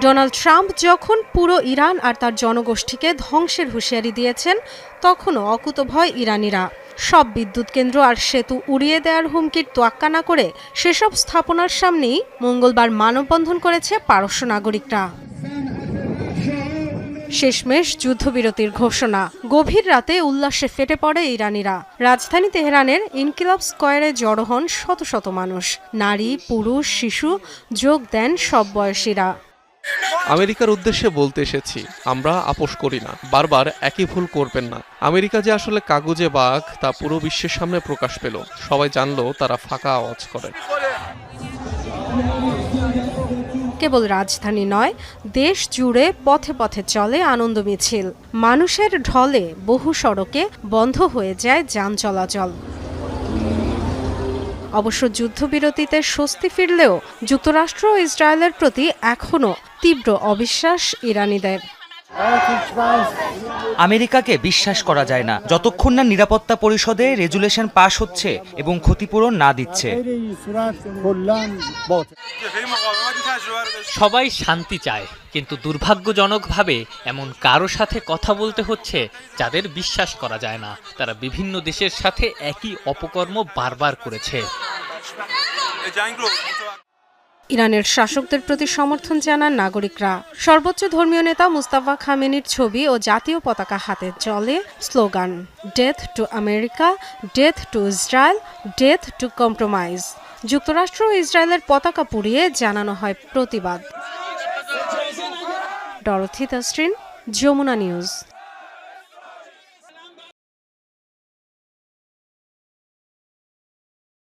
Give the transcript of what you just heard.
Donald Trump যখন পুরো Iran আর তার জনগোষ্ঠীকে ধ্বংসের হুঁশিয়ারি দিয়েছেন, তখনও অকুতভয় ইরানিরা সব বিদ্যুৎ কেন্দ্র আর সেতু উড়িয়ে দেওয়ার হুমকির তোয়াক্কা না করে সেসব স্থাপনার সামনেই মঙ্গলবার মানববন্ধন করেছে পারস্য নাগরিকরা। শেষমেশ যুদ্ধবিরতির ঘোষণা। গভীর রাতে উল্লাসে ফেটে পড়ে ইরানিরা। রাজধানী তেহরানের ইনকিলাব স্কয়ারে জড়ো হন শত শত মানুষ। নারী, পুরুষ, শিশু যোগ দেন সব বয়সীরা। আমেরিকার উদ্দেশ্যে বলতে এসেছি, আমরা আপোষ করি না। বারবার একই ভুল করবেন না। আমেরিকা যে আসলে কাগুজে বাঘ তা পুরো বিশ্বের সামনে প্রকাশ পেল। সবাই জানলো তারা ফাঁকা আওয়াজ করে। কেবল রাজধানী নয়, দেশ জুড়ে পথে পথে চলে আনন্দ মিছিল। মানুষের ঢলে বহু সড়কে বন্ধ হয়ে যায় যান চলাচল। অবশ্য যুদ্ধবিরতিতে স্বস্তি ফিরলেও যুক্তরাষ্ট্র ও ইসরায়েলের প্রতি এখনও তীব্র অবিশ্বাস ইরানিদের। আমেরিকাকে বিশ্বাস করা যায় না যতক্ষণ না নিরাপত্তা পরিষদে রেজুলেশন পাশ হচ্ছে এবং ক্ষতিপূরণ না দিচ্ছে। সবাই শান্তি চায়, কিন্তু দুর্ভাগ্যজনকভাবে এমন কারো সাথে কথা বলতে হচ্ছে যাদের বিশ্বাস করা যায় না। তারা বিভিন্ন দেশের সাথে একই অপকর্ম বারবার করেছে। ইরানের শাসকদের প্রতি সমর্থন জানান নাগরিকরা। সর্বোচ্চ ধর্মীয় নেতা মুস্তাফা খামেনির ছবি ও জাতীয় পতাকা হাতে চলে slogan, death to America, death to Israel, death to compromise. যুক্তরাষ্ট্র ও ইসরায়েলের পতাকা পুড়িয়ে জানানো হয় প্রতিবাদ। Dorothy Tasrin, Jamuna news.